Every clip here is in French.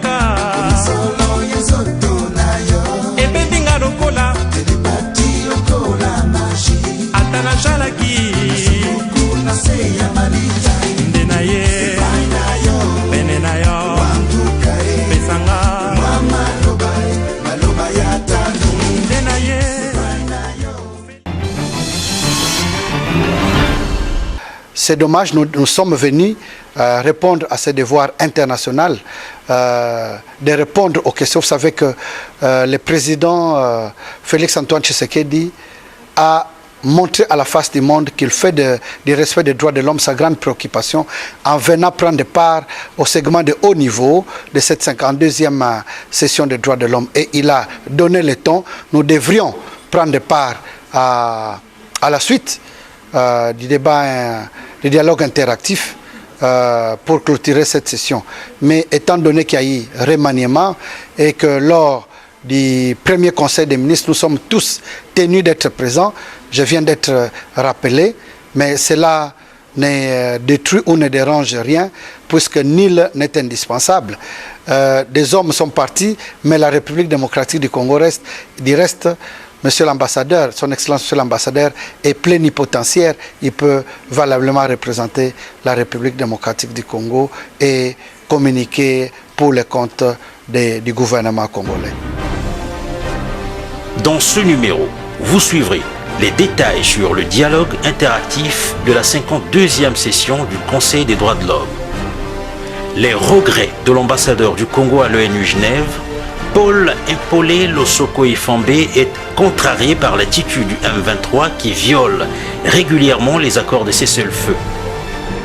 kaka ebendinga lokola ata najalaki nde na ye pene na yo pesanga nde na ye. C'est dommage, nous sommes venus répondre à ce devoir international, de répondre aux questions. Vous savez que le président Félix-Antoine Tshisekedi a montré à la face du monde qu'il fait du respect des droits de l'homme sa grande préoccupation en venant prendre part au segment de haut niveau de cette 52e session des droits de l'homme. Et il a donné le ton. Nous devrions prendre part à la suite du débat, du dialogue interactif pour clôturer cette session. Mais étant donné qu'il y a eu remaniement et que lors du premier conseil des ministres, nous sommes tous tenus d'être présents, je viens d'être rappelé, mais cela ne détruit ou ne dérange rien, puisque nul n'est indispensable. Des hommes sont partis, mais la République démocratique du Congo reste. Du reste, Monsieur l'ambassadeur, son Excellence Monsieur l'ambassadeur est plénipotentiaire, il peut valablement représenter la République démocratique du Congo et communiquer pour le compte du gouvernement congolais. Dans ce numéro, vous suivrez les détails sur le dialogue interactif de la 52e session du Conseil des droits de l'homme. Les regrets de l'ambassadeur du Congo à l'ONU Genève, Paul Impolé Losoko Ifambe, est contrarié par l'attitude du M23 qui viole régulièrement les accords de cessez-le-feu.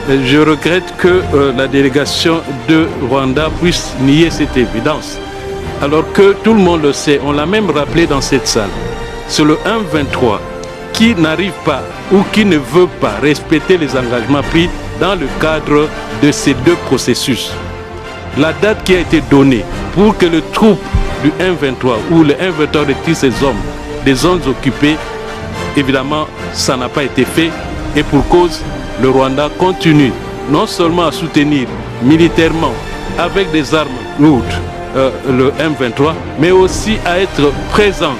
Je regrette que la délégation de Rwanda puisse nier cette évidence, alors que tout le monde le sait, on l'a même rappelé dans cette salle. C'est le M23 qui n'arrive pas ou qui ne veut pas respecter les engagements pris dans le cadre de ces deux processus. La date qui a été donnée pour que le troupe du M23 ou le M23 retire ses hommes des zones occupées, évidemment, ça n'a pas été fait. Et pour cause, le Rwanda continue non seulement à soutenir militairement avec des armes lourdes le M23, mais aussi à être présent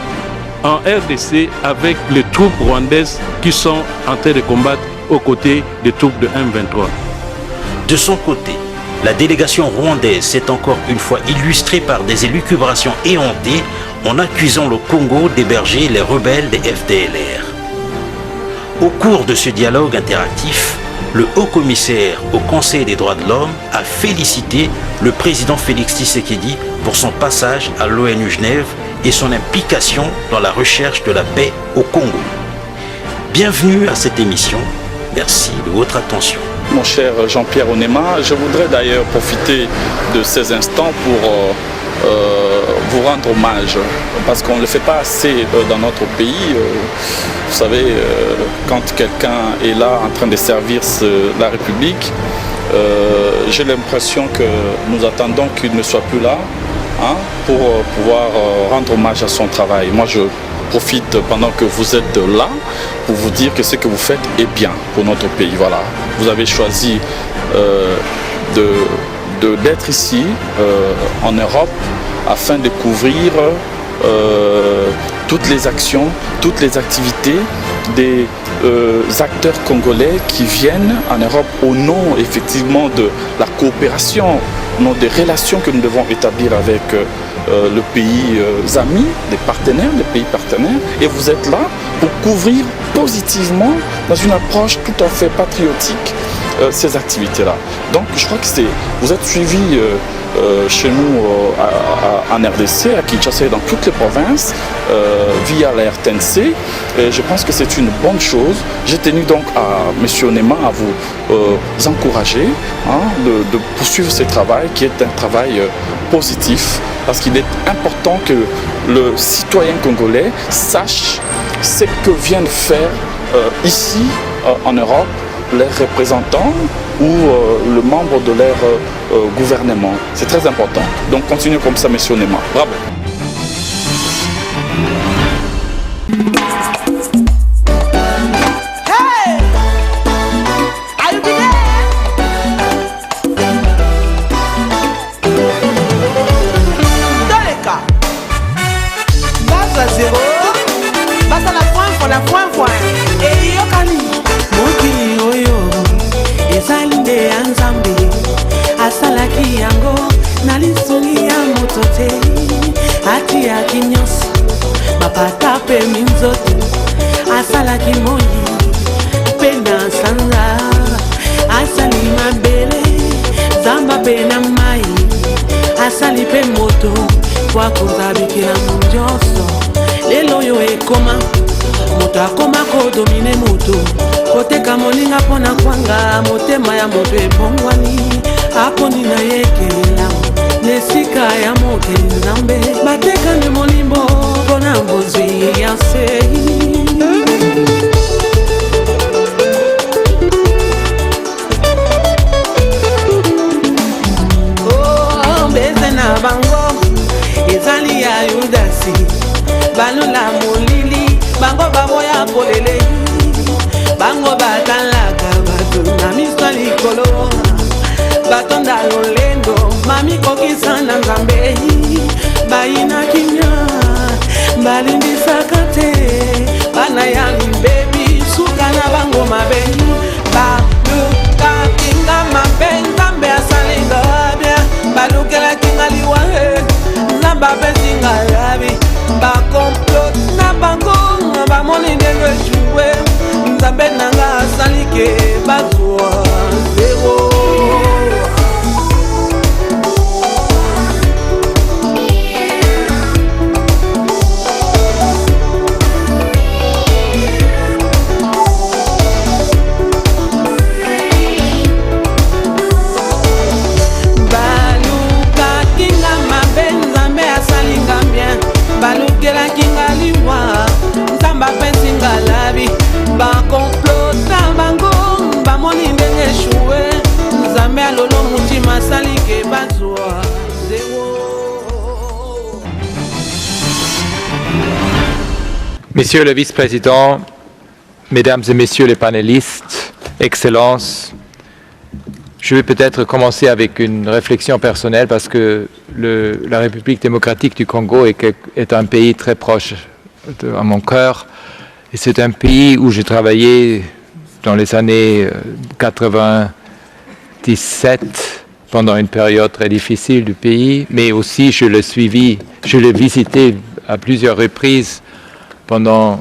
en RDC avec les troupes rwandaises qui sont en train de combattre aux côtés des troupes de M23. De son côté, la délégation rwandaise s'est encore une fois illustrée par des élucubrations éhontées en accusant le Congo d'héberger les rebelles des FDLR. Au cours de ce dialogue interactif, le haut-commissaire au Conseil des droits de l'homme a félicité le président Félix Tshisekedi pour son passage à l'ONU Genève et son implication dans la recherche de la paix au Congo. Bienvenue à cette émission. Merci de votre attention. Mon cher Jean-Pierre Onema, je voudrais d'ailleurs profiter de ces instants pour vous rendre hommage, parce qu'on ne le fait pas assez dans notre pays. Vous savez, quand quelqu'un est là en train de servir la République, j'ai l'impression que nous attendons qu'il ne soit plus là pour pouvoir rendre hommage à son travail. Moi, je profite pendant que vous êtes là pour vous dire que ce que vous faites est bien pour notre pays. Voilà. Vous avez choisi d'être ici en Europe afin de couvrir toutes les actions, toutes les activités des acteurs congolais qui viennent en Europe au nom effectivement de la coopération, au nom des relations que nous devons établir avec le pays amis, les pays partenaires, et vous êtes là pour couvrir positivement, dans une approche tout à fait patriotique, ces activités-là. Donc je crois que vous êtes suivis chez nous en RDC, à Kinshasa et dans toutes les provinces, via la RTNC, et je pense que c'est une bonne chose. J'ai tenu donc à M. Onema à vous encourager de poursuivre ce travail qui est un travail positif, parce qu'il est important que le citoyen congolais sache ce que viennent faire ici en Europe les représentants ou le membre de leur gouvernement. C'est très important. Donc continuez comme ça, M. Onema. Bravo. nyonso te atiaki nyonso mapata mpe minzoto asalaki moi mpe na sanza asali mabele zamba mpe na mai asali mpe moto po akoza bikelamu nyonso lelo oyo ekoma moto akoma kodomine moto koteka moninga mpo na kwanga motema ya moto ebongwani aponi na ye ekelamu nesika ya mokeli nzambe batekane molimbo mpo na bozwi ya sei beze na bango ezali ya yudasi balula molili bango baboya polele bango batalaka bato na miso likolo batonda lolendo mami kokisa na nzambe bayina kimia balimbisaka te bana ya mibebi suka na bango mabe baluka kinga mabe nzambe asalinga bia balukela kinga liwa nzamba bezinga yabi bakomplot na bango bamoni ndenge jouwe nzambe nanga asalike bazwa zero. Monsieur le vice-président, mesdames et messieurs les panélistes, Excellences, je vais peut-être commencer avec une réflexion personnelle parce que la République démocratique du Congo est un pays très proche à mon cœur. Et c'est un pays où j'ai travaillé dans les années 97 pendant une période très difficile du pays, mais aussi je l'ai visité à plusieurs reprises pendant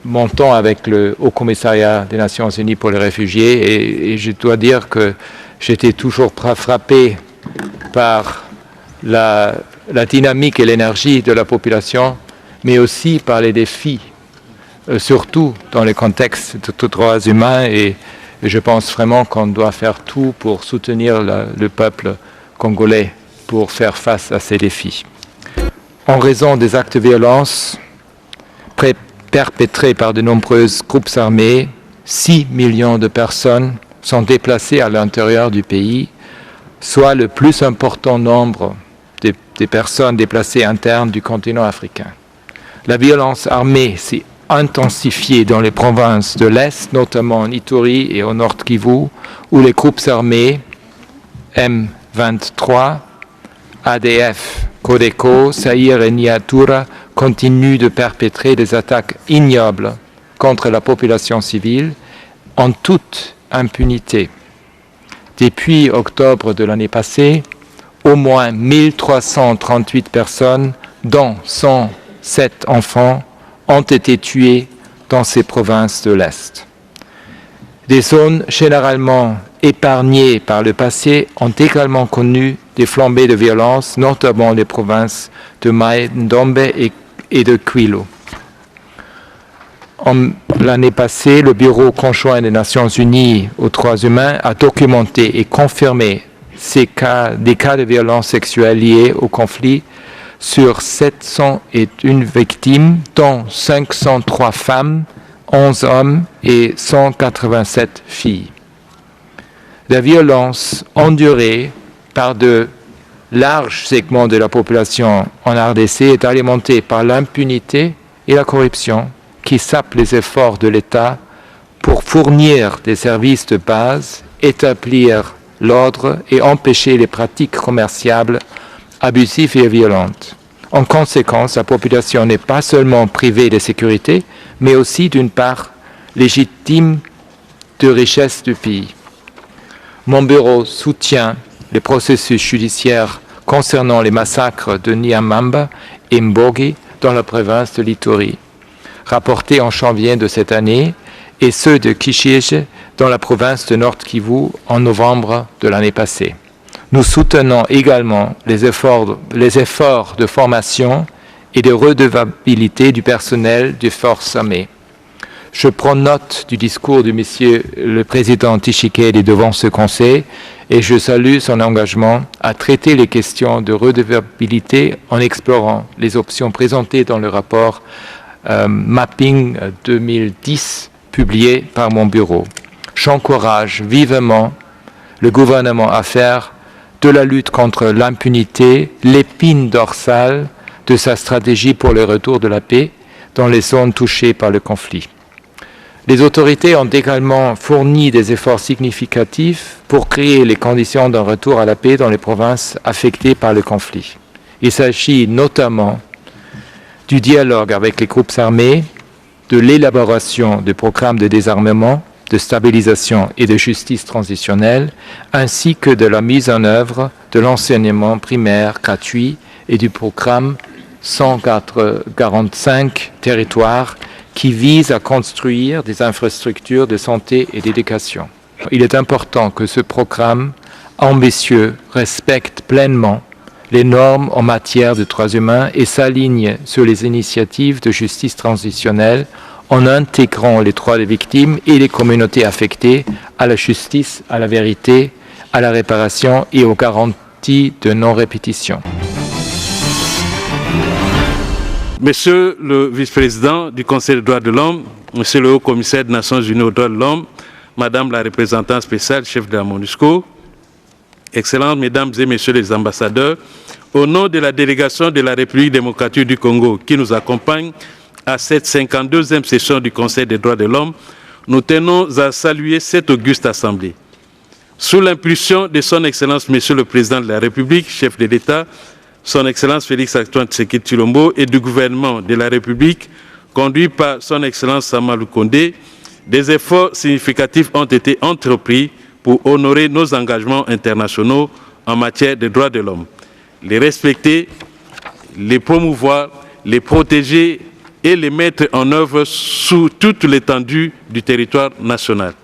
mon temps avec le Haut-Commissariat des Nations Unies pour les réfugiés et je dois dire que j'étais toujours frappé par la dynamique et l'énergie de la population, mais aussi par les défis, surtout dans les contextes de droits humains et je pense vraiment qu'on doit faire tout pour soutenir le peuple congolais pour faire face à ces défis. En raison des actes de violence perpétrés par de nombreux groupes armés, 6 millions de personnes sont déplacées à l'intérieur du pays, soit le plus important nombre des personnes déplacées internes du continent africain. La violence armée s'est intensifiée dans les provinces de l'Est, notamment en Ituri et au Nord Kivu, où les groupes armés M23, ADF, Codeco, Zaïre et Nyatura continuent de perpétrer des attaques ignobles contre la population civile en toute impunité. Depuis octobre de l'année passée, au moins 1338 personnes, dont 107 enfants, ont été tués dans ces provinces de l'Est. Des zones généralement épargnées par le passé ont également connu des flambées de violence, notamment les provinces de Mai-Ndombe et de Kwilu. L'année passée, le Bureau conjoint des Nations Unies aux droits humains a documenté et confirmé des cas de violence sexuelle liés au conflit sur 701 victimes, dont 503 femmes, 11 hommes et 187 filles. La violence endurée par de larges segments de la population en RDC est alimentée par l'impunité et la corruption qui sapent les efforts de l'État pour fournir des services de base, établir l'ordre et empêcher les pratiques commerciales abusives et violentes. En conséquence, la population n'est pas seulement privée de sécurité, mais aussi d'une part légitime de richesse du pays. Mon bureau soutient les processus judiciaires concernant les massacres de Nyamamba et Mbogi dans la province de l'Ituri, rapportés en janvier de cette année, et ceux de Kishije dans la province de Nord Kivu en novembre de l'année passée. Nous soutenons également les efforts de formation et de redevabilité du personnel des forces armées. Je prends note du discours de Monsieur le Président Tshisekedi devant ce Conseil et je salue son engagement à traiter les questions de redevabilité en explorant les options présentées dans le rapport Mapping 2010 publié par mon bureau. J'encourage vivement le gouvernement à faire de la lutte contre l'impunité l'épine dorsale de sa stratégie pour le retour de la paix dans les zones touchées par le conflit. Les autorités ont également fourni des efforts significatifs pour créer les conditions d'un retour à la paix dans les provinces affectées par le conflit. Il s'agit notamment du dialogue avec les groupes armés, de l'élaboration de programmes de désarmement, de stabilisation et de justice transitionnelle, ainsi que de la mise en œuvre de l'enseignement primaire gratuit et du programme 145 territoires qui vise à construire des infrastructures de santé et d'éducation. Il est important que ce programme ambitieux respecte pleinement les normes en matière de droits humains et s'aligne sur les initiatives de justice transitionnelle en intégrant les droits des victimes et des communautés affectées à la justice, à la vérité, à la réparation et aux garanties de non-répétition. Monsieur le vice-président du Conseil des droits de l'homme, monsieur le haut-commissaire des Nations Unies aux droits de l'homme, madame la représentante spéciale, chef de la MONUSCO, Excellences, mesdames et messieurs les ambassadeurs, au nom de la délégation de la République démocratique du Congo qui nous accompagne à cette 52e session du Conseil des droits de l'homme, nous tenons à saluer cette auguste assemblée. Sous l'impulsion de son Excellence, Monsieur le Président de la République, chef de l'État, son Excellence Félix-Antoine Tshisekedi Tshilombo et du gouvernement de la République, conduit par son Excellence Samalou Kondé, des efforts significatifs ont été entrepris pour honorer nos engagements internationaux en matière de droits de l'homme, les respecter, les promouvoir, les protéger et les mettre en œuvre sous toute l'étendue du territoire national.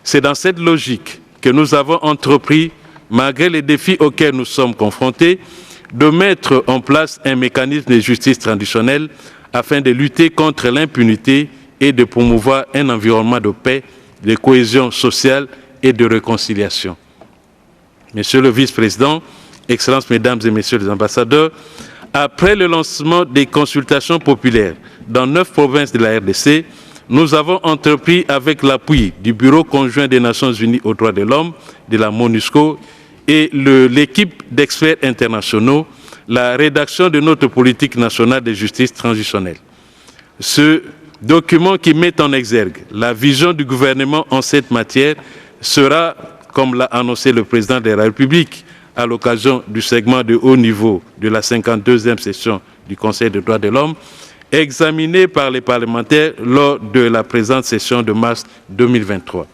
C'est dans cette logique que nous avons entrepris, malgré les défis auxquels nous sommes confrontés, de mettre en place un mécanisme de justice traditionnelle afin de lutter contre l'impunité et de promouvoir un environnement de paix, de cohésion sociale et de réconciliation. Monsieur le vice-président, Excellences, mesdames et messieurs les ambassadeurs, après le lancement des consultations populaires dans 9 provinces de la RDC, nous avons entrepris avec l'appui du Bureau conjoint des Nations Unies aux droits de l'homme, de la MONUSCO et l'équipe d'experts internationaux, la rédaction de notre politique nationale de justice transitionnelle. Ce document qui met en exergue la vision du gouvernement en cette matière sera, comme l'a annoncé le président de la République à l'occasion du segment de haut niveau de la 52e session du Conseil des droits de l'homme, examiné par les parlementaires lors de la présente session de mars 2023.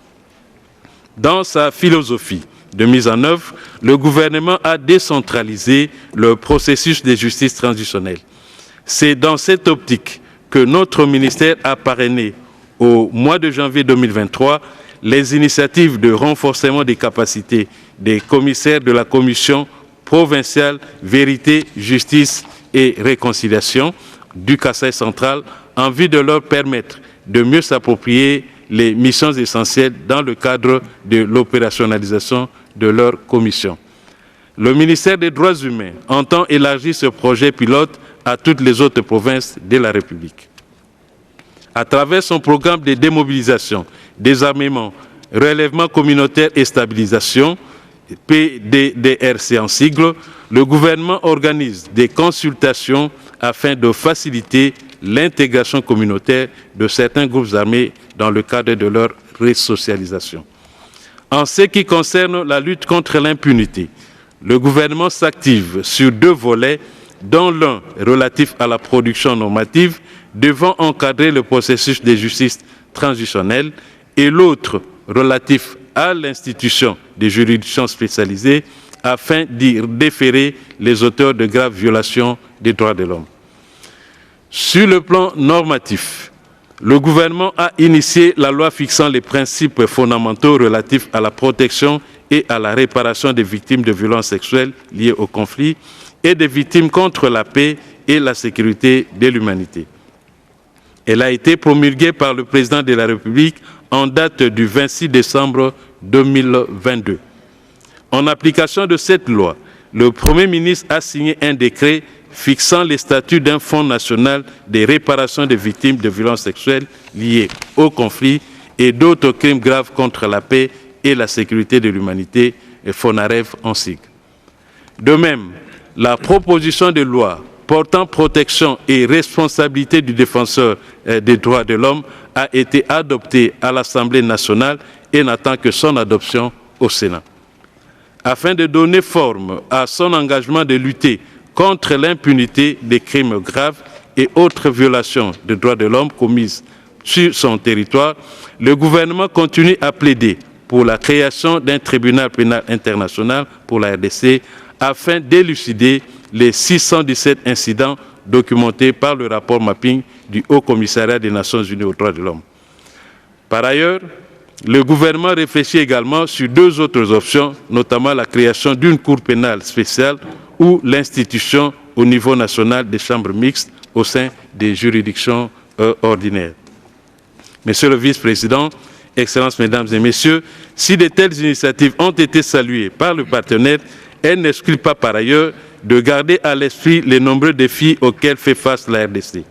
Dans sa philosophie de mise en œuvre, le gouvernement a décentralisé le processus de justice transitionnelle. C'est dans cette optique que notre ministère a parrainé au mois de janvier 2023 les initiatives de renforcement des capacités des commissaires de la Commission provinciale Vérité, Justice et Réconciliation du Kasaï central en vue de leur permettre de mieux s'approprier les missions essentielles dans le cadre de l'opérationnalisation de leur commission. Le ministère des Droits humains entend élargir ce projet pilote à toutes les autres provinces de la République. À travers son programme de démobilisation, désarmement, relèvement communautaire et stabilisation, PDDRC en sigle, le gouvernement organise des consultations afin de faciliter l'intégration communautaire de certains groupes armés dans le cadre de leur resocialisation. En ce qui concerne la lutte contre l'impunité, le gouvernement s'active sur 2 volets, dont l'un relatif à la production normative devant encadrer le processus de justice transitionnelle et l'autre relatif à l'institution des juridictions spécialisées afin d'y déférer les auteurs de graves violations des droits de l'homme. Sur le plan normatif, le gouvernement a initié la loi fixant les principes fondamentaux relatifs à la protection et à la réparation des victimes de violences sexuelles liées au conflit et des victimes contre la paix et la sécurité de l'humanité. Elle a été promulguée par le président de la République en date du 26 décembre 2022. En application de cette loi, le Premier ministre a signé un décret fixant les statuts d'un fonds national de réparation des victimes de violences sexuelles liées au conflit et d'autres crimes graves contre la paix et la sécurité de l'humanité, FONAREV en sigle. De même, la proposition de loi portant protection et responsabilité du défenseur des droits de l'homme a été adoptée à l'Assemblée nationale et n'attend que son adoption au Sénat. Afin de donner forme à son engagement de lutter contre l'impunité des crimes graves et autres violations des droits de l'homme commises sur son territoire, le gouvernement continue à plaider pour la création d'un tribunal pénal international pour la RDC afin d'élucider les 617 incidents documentés par le rapport mapping du Haut Commissariat des Nations Unies aux droits de l'homme. Par ailleurs, le gouvernement réfléchit également sur deux autres options, notamment la création d'une cour pénale spéciale ou l'institution au niveau national des chambres mixtes au sein des juridictions ordinaires. Monsieur le vice-président, Excellences, Mesdames et Messieurs, si de telles initiatives ont été saluées par le partenaire, elles n'excluent pas par ailleurs de garder à l'esprit les nombreux défis auxquels fait face la RDC.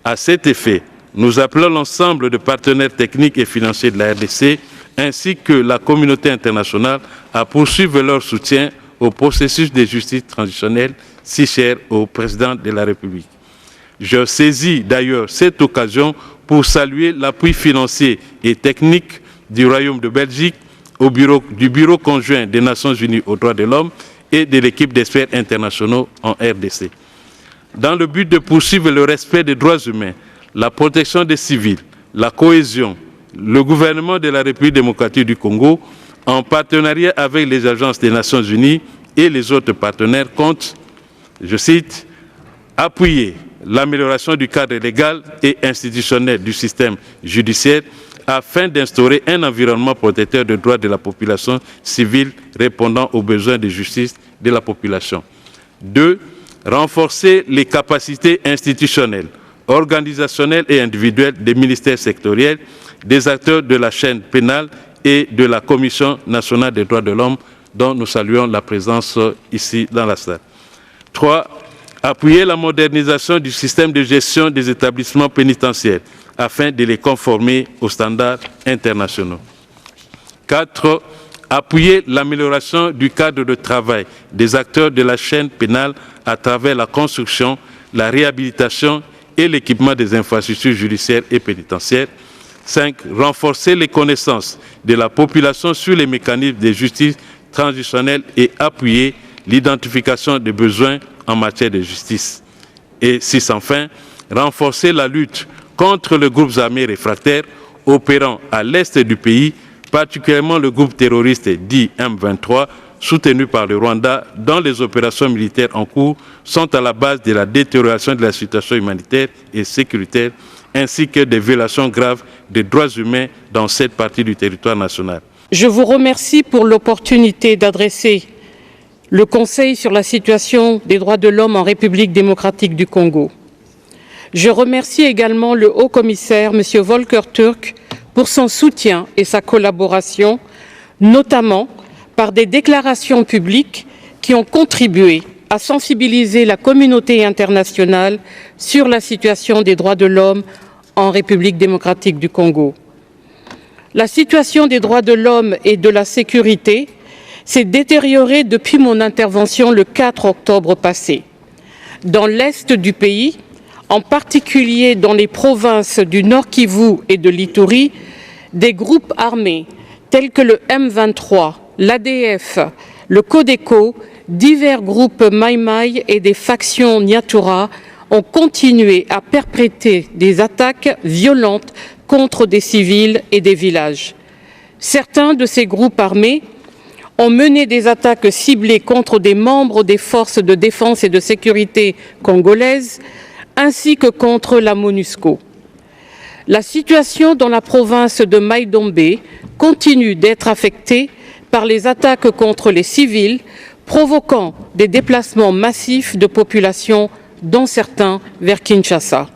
À cet effet, nous appelons l'ensemble de partenaires techniques et financiers de la RDC ainsi que la communauté internationale à poursuivre leur soutien au processus de justice transitionnelle si cher au président de la République. Je saisis d'ailleurs cette occasion pour saluer l'appui financier et technique du Royaume de Belgique, du Bureau conjoint des Nations Unies aux droits de l'homme et de l'équipe d'experts internationaux en RDC. Dans le but de poursuivre le respect des droits humains, la protection des civils, la cohésion, le gouvernement de la République démocratique du Congo, en partenariat avec les agences des Nations Unies et les autres partenaires, compte, je cite, appuyer l'amélioration du cadre légal et institutionnel du système judiciaire afin d'instaurer un environnement protecteur des droits de la population civile répondant aux besoins de justice de la population. 2. Renforcer les capacités institutionnelles, organisationnelles et individuelles des ministères sectoriels, des acteurs de la chaîne pénale et de la Commission nationale des droits de l'homme dont nous saluons la présence ici dans la salle. 3. Appuyer la modernisation du système de gestion des établissements pénitentiaires afin de les conformer aux standards internationaux. 4. Appuyer l'amélioration du cadre de travail des acteurs de la chaîne pénale à travers la construction, la réhabilitation et l'équipement des infrastructures judiciaires et pénitentiaires. 5. Renforcer les connaissances de la population sur les mécanismes de justice transitionnelle et appuyer l'identification des besoins en matière de justice. Et 6. Enfin, renforcer la lutte contre les groupes armés réfractaires opérant à l'est du pays, particulièrement le groupe terroriste dit M23, soutenu par le Rwanda, dont les opérations militaires en cours sont à la base de la détérioration de la situation humanitaire et sécuritaire, ainsi que des violations graves des droits humains dans cette partie du territoire national. Je vous remercie pour l'opportunité d'adresser le Conseil sur la situation des droits de l'homme en République démocratique du Congo. Je remercie également le haut-commissaire, M. Volker Türk, pour son soutien et sa collaboration, notamment par des déclarations publiques qui ont contribué à sensibiliser la communauté internationale sur la situation des droits de l'homme en République démocratique du Congo. La situation des droits de l'homme et de la sécurité s'est détériorée depuis mon intervention le 4 octobre passé. Dans l'est du pays, en particulier dans les provinces du Nord Kivu et de l'Ituri, des groupes armés tels que le M23, l'ADF, le Codeco, divers groupes Maïmaï et des factions Nyatura ont continué à perpétrer des attaques violentes contre des civils et des villages. Certains de ces groupes armés ont mené des attaques ciblées contre des membres des forces de défense et de sécurité congolaises, ainsi que contre la MONUSCO. La situation dans la province de Mai-Ndombe continue d'être affectée par les attaques contre les civils, provoquant des déplacements massifs de population, dont certains vers Kinshasa.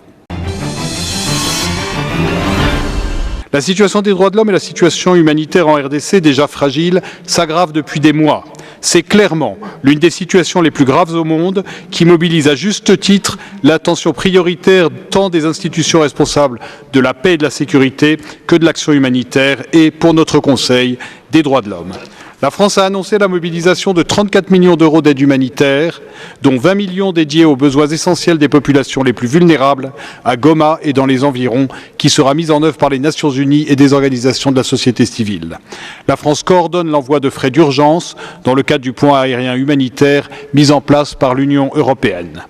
La situation des droits de l'homme et la situation humanitaire en RDC, déjà fragile, s'aggravent depuis des mois. C'est clairement l'une des situations les plus graves au monde qui mobilise à juste titre l'attention prioritaire tant des institutions responsables de la paix et de la sécurité que de l'action humanitaire et, pour notre Conseil, des droits de l'homme. La France a annoncé la mobilisation de 34 millions d'euros d'aide humanitaire, dont 20 millions dédiés aux besoins essentiels des populations les plus vulnérables, à Goma et dans les environs, qui sera mise en œuvre par les Nations Unies et des organisations de la société civile. La France coordonne l'envoi de frais d'urgence dans le cadre du point aérien humanitaire mis en place par l'Union européenne.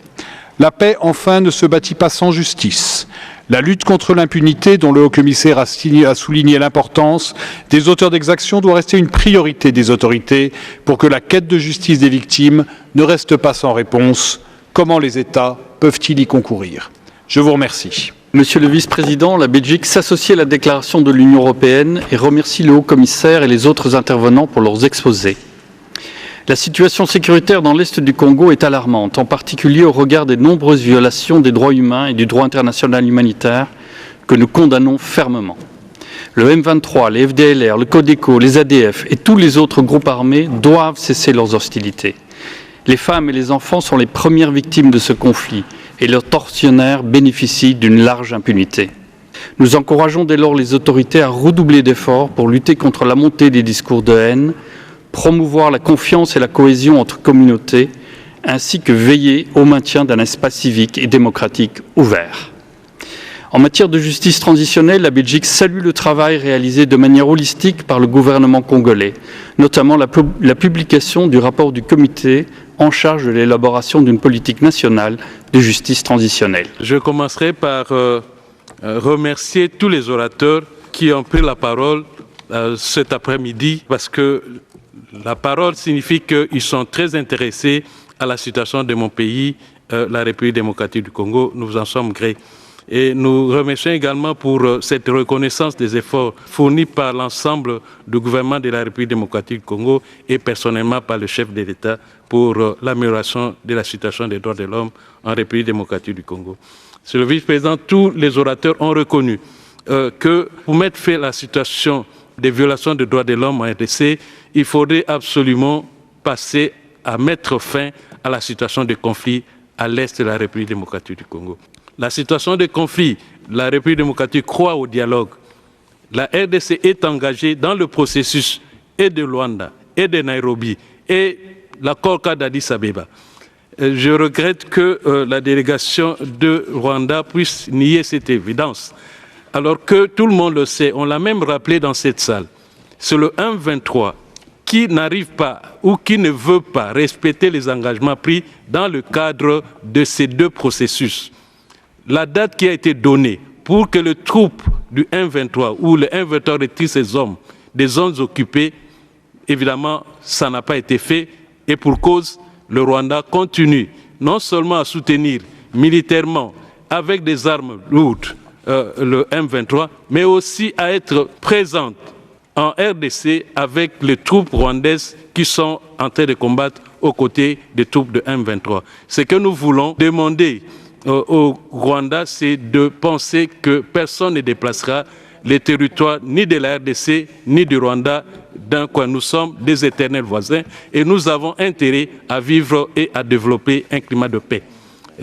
La paix, enfin, ne se bâtit pas sans justice. La lutte contre l'impunité, dont le haut-commissaire a souligné l'importance, des auteurs d'exactions doit rester une priorité des autorités pour que la quête de justice des victimes ne reste pas sans réponse. Comment les États peuvent-ils y concourir? Je vous remercie. Monsieur le vice-président, la Belgique s'associe à la déclaration de l'Union européenne et remercie le haut-commissaire et les autres intervenants pour leurs exposés. La situation sécuritaire dans l'Est du Congo est alarmante, en particulier au regard des nombreuses violations des droits humains et du droit international humanitaire que nous condamnons fermement. Le M23, les FDLR, le Codeco, les ADF et tous les autres groupes armés doivent cesser leurs hostilités. Les femmes et les enfants sont les premières victimes de ce conflit et leurs tortionnaires bénéficient d'une large impunité. Nous encourageons dès lors les autorités à redoubler d'efforts pour lutter contre la montée des discours de haine, promouvoir la confiance et la cohésion entre communautés, ainsi que veiller au maintien d'un espace civique et démocratique ouvert. En matière de justice transitionnelle, la Belgique salue le travail réalisé de manière holistique par le gouvernement congolais, notamment la publication du rapport du comité en charge de l'élaboration d'une politique nationale de justice transitionnelle. Je commencerai par remercier tous les orateurs qui ont pris la parole cet après-midi, parce que la parole signifie qu'ils sont très intéressés à la situation de mon pays, la République démocratique du Congo. Nous en sommes gré. Et nous remercions également pour cette reconnaissance des efforts fournis par l'ensemble du gouvernement de la République démocratique du Congo et personnellement par le chef de l'État pour l'amélioration de la situation des droits de l'homme en République démocratique du Congo. Monsieur le vice-président, tous les orateurs ont reconnu que pour mettre fin à la situation des violations des droits de l'homme en RDC, il faudrait absolument passer à mettre fin à la situation de conflit à l'est de la République démocratique du Congo. La situation de conflit, la République démocratique croit au dialogue. La RDC est engagée dans le processus et de Luanda et de Nairobi et l'accord cadre d'Addis Abeba. Je regrette que la délégation de Rwanda puisse nier cette évidence, alors que tout le monde le sait, on l'a même rappelé dans cette salle. C'est le M23 qui n'arrive pas ou qui ne veut pas respecter les engagements pris dans le cadre de ces deux processus. La date qui a été donnée pour que les troupes du M23 ou le M23 retire ses hommes des zones occupées, évidemment, ça n'a pas été fait. Et pour cause, le Rwanda continue non seulement à soutenir militairement avec des armes lourdes le M23, mais aussi à être présente en RDC avec les troupes rwandaises qui sont en train de combattre aux côtés des troupes de M23. Ce que nous voulons demander au Rwanda, c'est de penser que personne ne déplacera les territoires ni de la RDC ni du Rwanda, d'un coin. Nous sommes des éternels voisins et nous avons intérêt à vivre et à développer un climat de paix.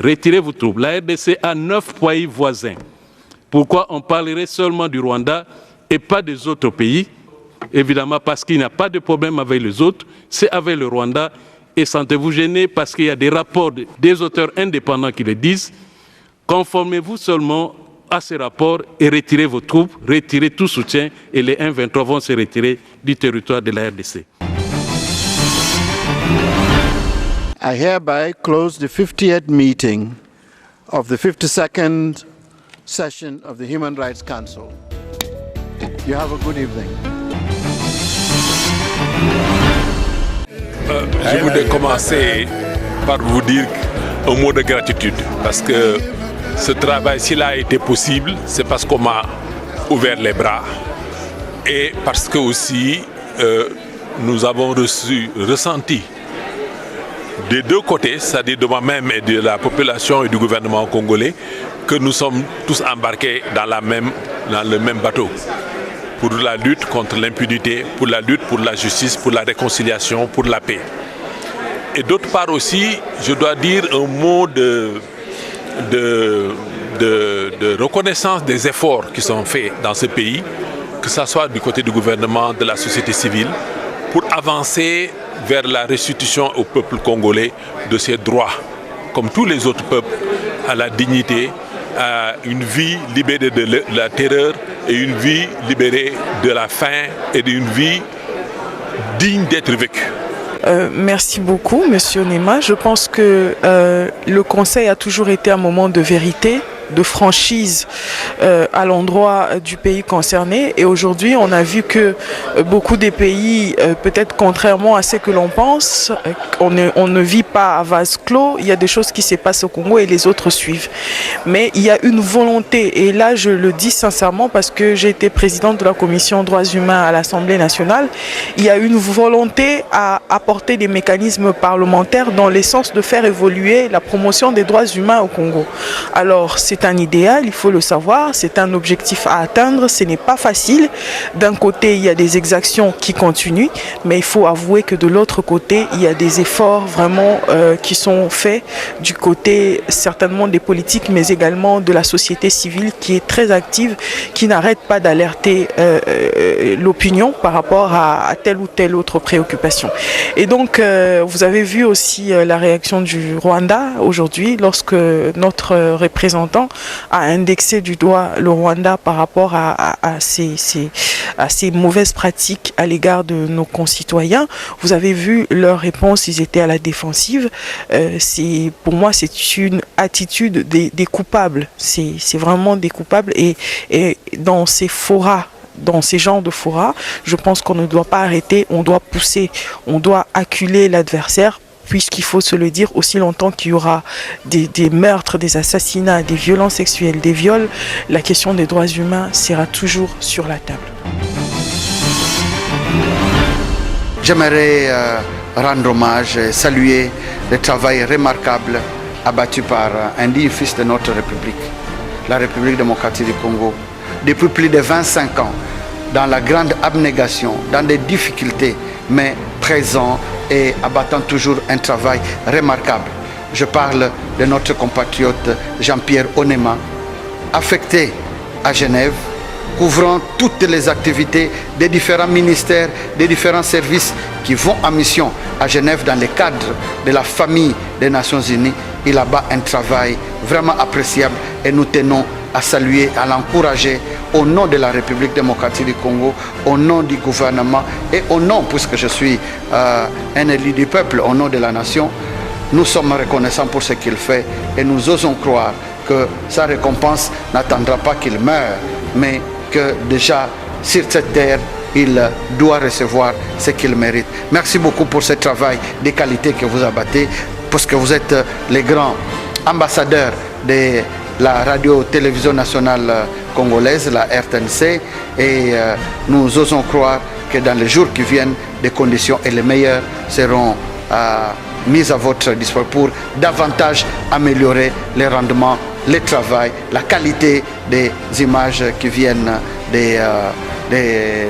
Retirez vos troupes. La RDC a 9 pays voisins. Pourquoi on parlerait seulement du Rwanda et pas des autres pays? Évidemment parce qu'il n'y a pas de problème avec les autres, c'est avec le Rwanda. Et sentez-vous gêné parce qu'il y a des rapports des auteurs indépendants qui le disent. Conformez-vous seulement à ces rapports et retirez vos troupes, retirez tout soutien et les M23 vont se retirer du territoire de la RDC. I hereby close the 50th meeting of the 52nd session of the Human Rights Council. You have a good evening. je voudrais commencer par vous dire un mot de gratitude parce que ce travail, s'il a été possible, c'est parce qu'on m'a ouvert les bras et parce que aussi nous avons ressenti des deux côtés, c'est-à-dire de moi-même et de la population et du gouvernement congolais, que nous sommes tous embarqués dans le même bateau pour la lutte contre l'impunité, pour la lutte pour la justice, pour la réconciliation, pour la paix. Et d'autre part aussi, je dois dire un mot de reconnaissance des efforts qui sont faits dans ce pays, que ce soit du côté du gouvernement, de la société civile, pour avancer vers la restitution au peuple congolais de ses droits, comme tous les autres peuples, à la dignité, à une vie libérée de la terreur et une vie libérée de la faim et d'une vie digne d'être vécue. Merci beaucoup, Monsieur Onema. Je pense que le Conseil a toujours été un moment de vérité, de franchise à l'endroit du pays concerné. Et aujourd'hui, on a vu que beaucoup des pays, peut-être contrairement à ce que l'on pense, on ne vit pas à vase clos. Il y a des choses qui se passent au Congo et les autres suivent. Mais il y a une volonté, et là je le dis sincèrement parce que j'ai été présidente de la Commission droits humains à l'Assemblée nationale, il y a une volonté à apporter des mécanismes parlementaires dans le sens de faire évoluer la promotion des droits humains au Congo. Alors, c'est un idéal, il faut le savoir, c'est un objectif à atteindre, ce n'est pas facile. D'un côté, il y a des exactions qui continuent, mais il faut avouer que de l'autre côté, il y a des efforts vraiment qui sont faits du côté certainement des politiques, mais également de la société civile qui est très active, qui n'arrête pas d'alerter l'opinion par rapport à telle ou telle autre préoccupation. Et donc, vous avez vu aussi la réaction du Rwanda aujourd'hui, lorsque notre représentant a indexé du doigt le Rwanda par rapport à ces mauvaises pratiques à l'égard de nos concitoyens. Vous avez vu leur réponse, ils étaient à la défensive. Pour moi, c'est une attitude des coupables. C'est vraiment des coupables et dans ces forats, dans ces genres de forats, je pense qu'on ne doit pas arrêter, on doit pousser, on doit acculer l'adversaire, puisqu'il faut se le dire, aussi longtemps qu'il y aura des meurtres, des assassinats, des violences sexuelles, des viols, la question des droits humains sera toujours sur la table. J'aimerais rendre hommage et saluer le travail remarquable abattu par un digne fils de notre République, la République démocratique du Congo. Depuis plus de 25 ans, dans la grande abnégation, dans des difficultés, mais présent et abattant toujours un travail remarquable. Je parle de notre compatriote Jean-Pierre Onema, affecté à Genève, couvrant toutes les activités des différents ministères, des différents services qui vont en mission à Genève dans le cadre de la famille des Nations Unies. Il abat un travail vraiment appréciable et nous tenons à saluer, à l'encourager au nom de la République démocratique du Congo, au nom du gouvernement et au nom, puisque je suis un élu du peuple, au nom de la nation. Nous sommes reconnaissants pour ce qu'il fait et nous osons croire que sa récompense n'attendra pas qu'il meure, mais que déjà sur cette terre, il doit recevoir ce qu'il mérite. Merci beaucoup pour ce travail de qualité que vous abattez, parce que vous êtes les grands ambassadeurs de la radio-télévision nationale congolaise, la RTNC, et nous osons croire que dans les jours qui viennent, des conditions et les meilleures seront mises à votre disposition pour davantage améliorer les rendements, le travail, la qualité des images qui viennent de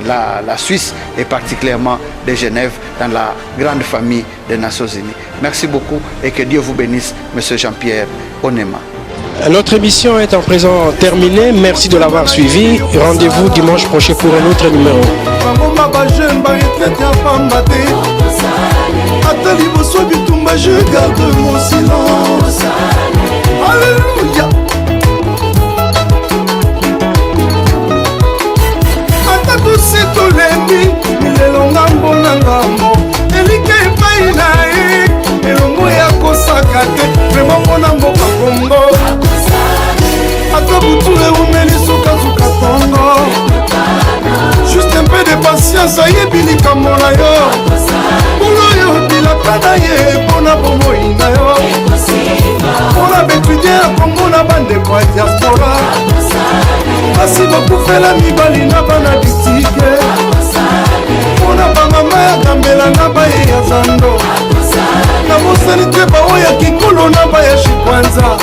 la Suisse et particulièrement de Genève dans la grande famille des Nations Unies. Merci beaucoup et que Dieu vous bénisse, M. Jean-Pierre Onema. Notre émission est en présent terminée. Merci de l'avoir suivi. Rendez-vous dimanche prochain pour un autre numéro. Je garde mon silence. Alléluia. Atatusi tolemi milelo ngambo na ngambo elike epai na ye elongo ya kosaka te vraimen mpona mboka Kongo ata butu eumeli sukazuka tongo juste un peu de patience ayebi likambo na yo kolo yo bila na bandeko ya diaspora basi bakufela mibali na bana bitike mpona bamama ya gambela na baye ya zando na bosani te baoya kikolo na baya shikwanza